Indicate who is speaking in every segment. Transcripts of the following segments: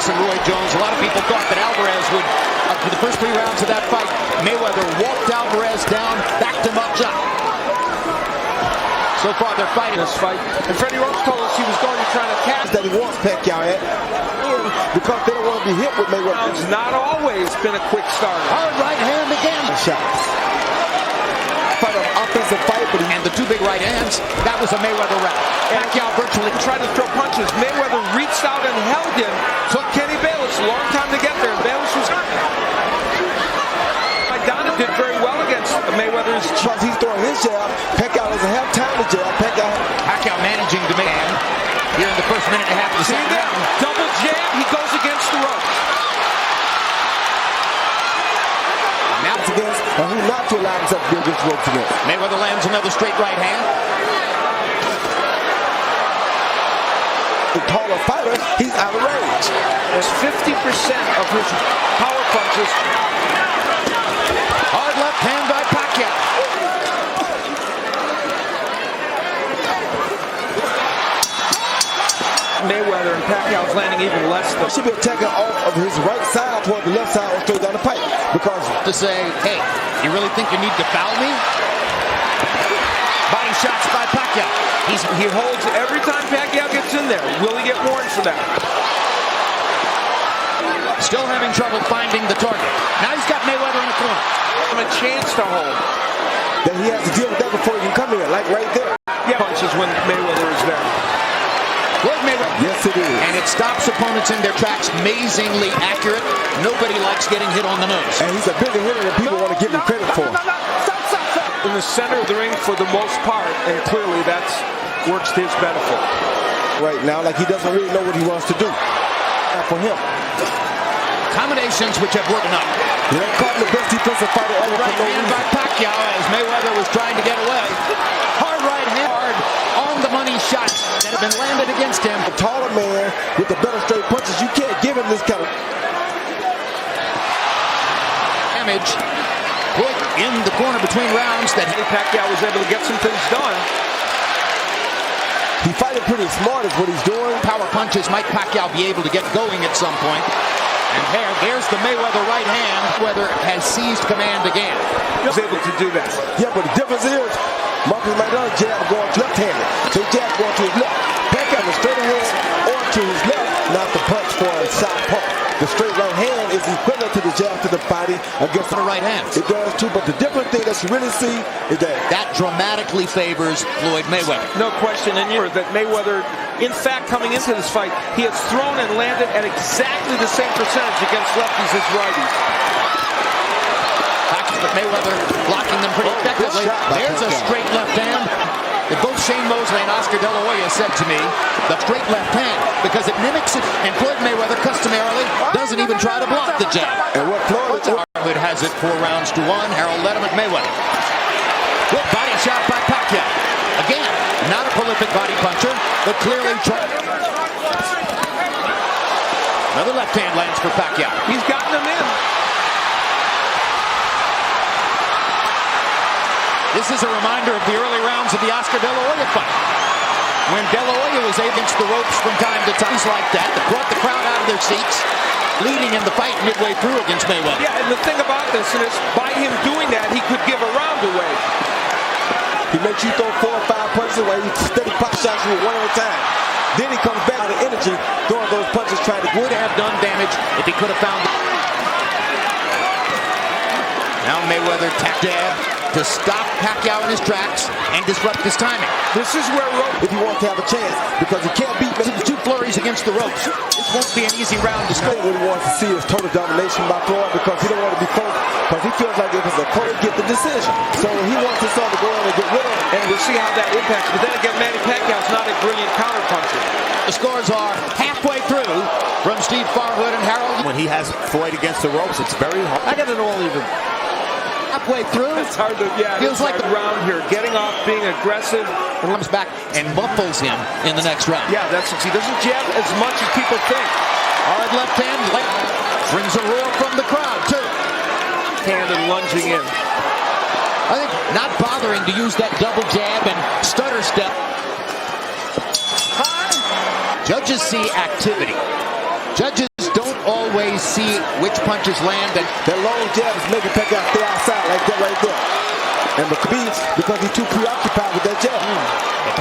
Speaker 1: Ross and Roy Jones. A lot of people thought that Alvarez would, up to the first 3 rounds of that fight, Mayweather walked Alvarez down, backed him up. So far, they're fighting this fight. And Freddie Roach told us he was going to try to catch
Speaker 2: that he wants Pacquiao at, because they don't want to be hit with Mayweather.
Speaker 3: It's not always been a quick start.
Speaker 1: Hard right hand again.
Speaker 2: Shots. Fight an offensive fight, but
Speaker 1: and the 2 big right hands. That was a Mayweather round. Pacquiao virtually
Speaker 3: tried to throw punches. Mayweather reached out and held him. Took Kenny Bayless a long time to get there. Bayless was hurt. Maidana did very well against Mayweather's.
Speaker 2: He's throwing his jab. Pacquiao doesn't have time to jab.
Speaker 1: Pacquiao managing to make here in the first minute and a half of the second round.
Speaker 3: Double jab. He goes against the ropes.
Speaker 2: Now it's against, and who not to allow himself to be against the ropes again.
Speaker 1: Mayweather lands another straight right hand.
Speaker 2: The taller fighter, he's out of range.
Speaker 3: There's 50% of his power punches.
Speaker 1: Hard left hand by Pacquiao.
Speaker 3: Mayweather and Pacquiao's landing even less.
Speaker 2: He should be attacking off of his right side toward the left side or straight down the pipe. Because
Speaker 1: to say, hey, you really think you need to foul me? Body shots by Pacquiao.
Speaker 3: He holds every time Pacquiao gets in there. Will he get warned for that?
Speaker 1: Still having trouble finding the target. Now he's got Mayweather in the corner.
Speaker 3: Give him a chance to hold.
Speaker 2: Then he has to deal with that before he can come in, like right there.
Speaker 3: Yeah, punches when Mayweather is there.
Speaker 1: Floyd Mayweather.
Speaker 2: Yes, it is.
Speaker 1: And it stops opponents in their tracks. Amazingly accurate. Nobody likes getting hit on the nose.
Speaker 2: And he's a bigger hitter than people want to give him credit for.
Speaker 3: In the center of the ring for the most part, and clearly that's works to his benefit.
Speaker 2: Right now, like he doesn't really know what he wants to do. For him.
Speaker 1: Combinations which have worked enough.
Speaker 2: They caught the best defensive fighter ever.
Speaker 1: Right hand by Pacquiao as Mayweather was trying to get away. Hard right hand, hard on the money shots that have been landed against him.
Speaker 2: A taller man with the better straight punches, you can't give him this kind of
Speaker 1: damage. Put in the corner between rounds that
Speaker 3: Manny Pacquiao was able to get some things done.
Speaker 2: He's fighting pretty smart is what he's doing.
Speaker 1: Power punches might Pacquiao be able to get going at some point. And there's the Mayweather right hand. Mayweather has seized command again.
Speaker 3: He was able to do that.
Speaker 2: Yeah, but the difference is Marcus Maidana jab going left-handed. So he jab going to his left. Pacquiao the straight ahead or to his left, not the punch for a southpaw. The straight right hand is equivalent to the jab to the body against
Speaker 1: the right hand.
Speaker 2: It does too, but the different thing that you really see is
Speaker 1: that dramatically favors Floyd Mayweather.
Speaker 3: No question, and you're that Mayweather, in fact, coming into this fight, he has thrown and landed at exactly the same percentage against lefties as righties.
Speaker 1: But Mayweather blocking them pretty effectively. There's a straight left hand. Both Shane Mosley and Oscar De La Hoya said to me, the straight left hand, because it mimics it, and Floyd Mayweather customarily doesn't even try to block the jab.
Speaker 2: And what
Speaker 1: Floyd has it 4 rounds to 1. Harold led him at Mayweather. Good body shot by Pacquiao. Again, not a prolific body puncher, but clearly another left hand lands for Pacquiao.
Speaker 3: He's gotten him in.
Speaker 1: This is a reminder of the early rounds of the Oscar De La Hoya fight. When De La Hoya was against the ropes from time to time like that brought the crowd out of their seats, leading in the fight midway through against Mayweather.
Speaker 3: Yeah, and the thing about this is, by him doing that, he could give a round away.
Speaker 2: He makes you throw 4 or 5 punches away. He steady pop shots you one at a time. Then he comes back out of energy, throwing those punches, trying to
Speaker 1: would have done damage if he could have found it. Now Mayweather tap jab to stop Pacquiao in his tracks and disrupt his timing.
Speaker 3: This is where
Speaker 2: if he wants to have a chance, because he can't beat
Speaker 1: the 2 flurries against the ropes. This won't be an easy round to score.
Speaker 2: What he wants to see is total domination by Floyd, because he don't want to be close, because he feels like if it's a close, get the decision. So he wants his son to go in and get rid of him.
Speaker 3: And we'll see how that impacts. But then again, Manny Pacquiao's not a brilliant counter puncher.
Speaker 1: The scores are halfway through from Steve Farhood and Harold.
Speaker 4: When he has Floyd against the ropes, it's very hard.
Speaker 3: I got an all even.
Speaker 1: Halfway through.
Speaker 3: It's hard to,
Speaker 1: feels like the
Speaker 3: round here. Getting off, being aggressive.
Speaker 1: And comes back and muffles him in the next round.
Speaker 3: Yeah, he doesn't jab as much as people think.
Speaker 1: Hard left hand, brings a roar from the crowd, too.
Speaker 3: Hand and lunging in.
Speaker 1: I think not bothering to use that double jab and stutter step. Judges see activity. Judges don't always see which punches land. And
Speaker 2: that long jab is making Pacquiao stay outside like that right there. And because he's too preoccupied with that jab.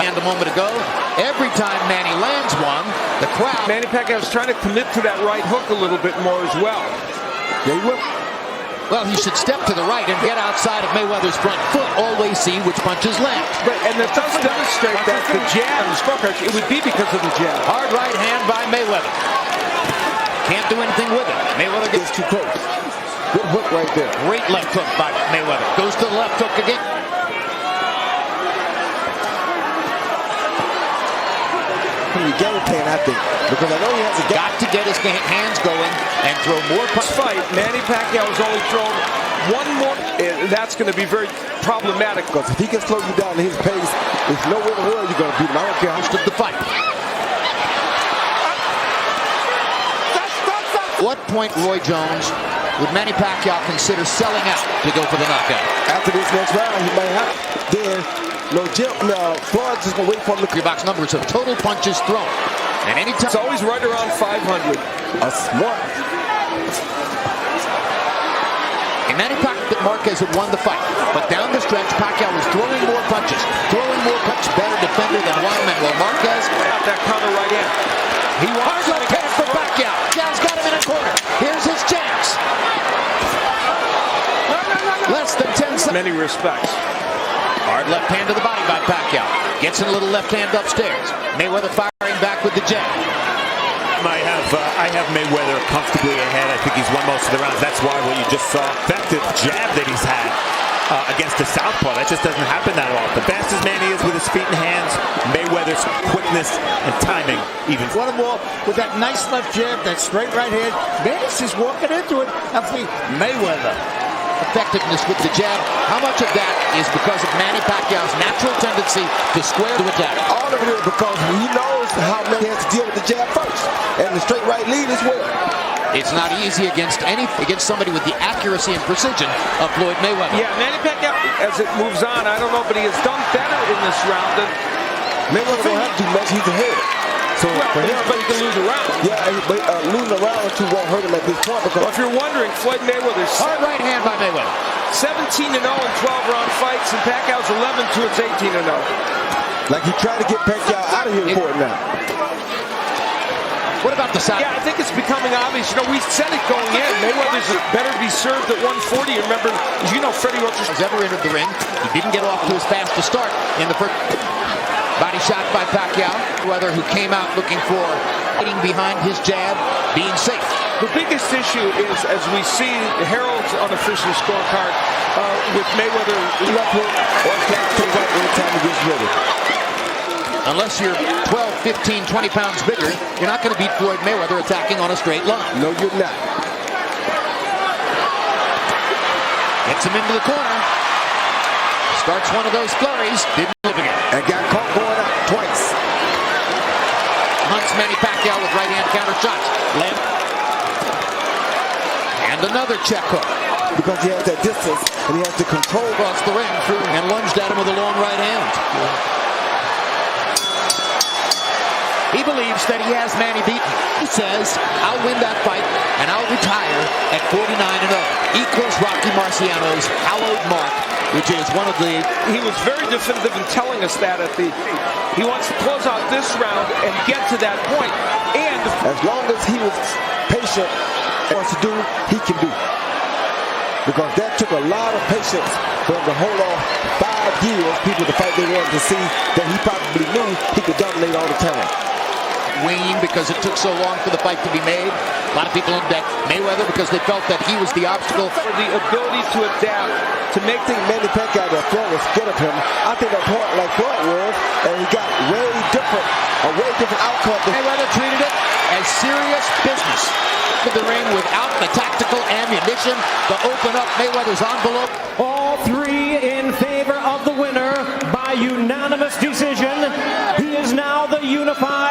Speaker 1: And a moment ago, every time Manny lands one, the crowd.
Speaker 3: Manny Pacquiao is trying to commit to that right hook a little bit more as well.
Speaker 2: Yeah, he will.
Speaker 1: Well, he should step to the right and get outside of Mayweather's front foot. Always see which punches land.
Speaker 3: And that does demonstrate that the jab, it would be because of the jab.
Speaker 1: Hard right hand by Mayweather. Can't do anything with it. Mayweather gets
Speaker 2: too close. Good hook right there.
Speaker 1: Great left hook by Mayweather. Goes to the left hook again.
Speaker 2: Pretty game plan, I think, because I know he has
Speaker 1: got to get his hands going and throw more punches.
Speaker 3: Fight. Manny Pacquiao has only thrown one more. That's going to be very problematic.
Speaker 2: Because if he can slow you down at his pace, there's no way in the world you're going to beat him. I don't care how
Speaker 1: much of the fight. What point, Roy Jones, would Manny Pacquiao consider selling out to go for the knockout?
Speaker 2: After this next round, he might have. Then, Floyd's just going to wait for him to.
Speaker 1: Your box numbers of total punches thrown. And anytime.
Speaker 3: It's always right around 500.
Speaker 2: A smart.
Speaker 1: And Manny Pacquiao, Marquez had won the fight. But down the stretch, Pacquiao was throwing more punches. Better defender than Juan Manuel Marquez.
Speaker 3: Got that counter right in.
Speaker 1: He wants left hand for Pacquiao. Pacquiao's got him in a corner. Here's his chance. Less than 10 seconds.
Speaker 3: Many respects.
Speaker 1: Hard left hand to the body by Pacquiao. Gets in a little left hand upstairs. Mayweather firing back with the jab.
Speaker 4: I have Mayweather comfortably ahead. I think he's won most of the rounds. That's why what you just saw, effective jab that he's had against the southpaw. That just doesn't happen that often. Fast as Manny is with his feet and hands, Mayweather's quickness and timing even.
Speaker 5: One more with that nice left jab, that straight right hand. Manny's just walking into it. Actually, Mayweather.
Speaker 1: Effectiveness with the jab. How much of that is because of Manny Pacquiao's natural tendency to square to attack?
Speaker 2: All of it is because he knows how Manny has to deal with the jab first. And the straight right lead as well.
Speaker 1: It's not easy against somebody with the accuracy and precision of Floyd Mayweather.
Speaker 3: Yeah, Manny Pacquiao, as it moves on, I don't know, but he has done better in this round than
Speaker 2: Mayweather don't have to do much. He's ahead. So
Speaker 3: but he can lose a round.
Speaker 2: Yeah, but losing a round or two won't hurt him at this point. Because
Speaker 3: if you're wondering, Floyd Mayweather's
Speaker 1: hard right hand by Mayweather.
Speaker 3: 17-0 in 12-round fights, and Pacquiao's 11 to its 18-0.
Speaker 2: Like he tried to get Pacquiao out of here for it now.
Speaker 1: What about the side?
Speaker 3: Yeah, I think it's becoming obvious. You know, we said it going in. Mayweather's better to be served at 140. Remember, as you know, Freddie Roach
Speaker 1: has ever entered the ring. He didn't get off to as fast a start in the first. Body shot by Pacquiao. Mayweather, who came out looking for hitting behind his jab, being safe.
Speaker 3: The biggest issue is, as we see Harold's unofficial scorecard, with Mayweather
Speaker 2: left hook or jab to the right anytime he gets ready.
Speaker 1: Unless you're 12, 15, 20 pounds bigger, you're not going to beat Floyd Mayweather attacking on a straight line.
Speaker 2: No, you're not.
Speaker 1: Gets him into the corner. Starts one of those flurries. Didn't live again.
Speaker 2: And got caught going out twice.
Speaker 1: Hunts Manny Pacquiao with right hand counter shots. And another check hook.
Speaker 2: Because he has that distance and he has to control
Speaker 1: across the ring and lunged at him with a long right hand. He believes that he has Manny beaten. He says, I'll win that fight and I'll retire at 49-0. Equals Rocky Marciano's hallowed mark, which is one of the...
Speaker 3: He was very definitive in telling us that he wants to close out this round and get to that point. And
Speaker 2: as long as he was patient and wants to do, he can do. Because that took a lot of patience for him to hold off 5 years, people to fight they wanted to see, that he probably knew he could dominate all the time.
Speaker 1: Wayne, because it took so long for the fight to be made. A lot of people looked at Mayweather because they felt that he was the obstacle.
Speaker 3: For the ability to adapt,
Speaker 2: to make things Manny Pacquiao that Floyd was scared of him. I think that point like Floyd was, and he got a way different outcome.
Speaker 1: Mayweather treated it as serious business. To the ring without the tactical ammunition to open up Mayweather's envelope.
Speaker 6: All three in favor of the winner by unanimous decision. He is now the unified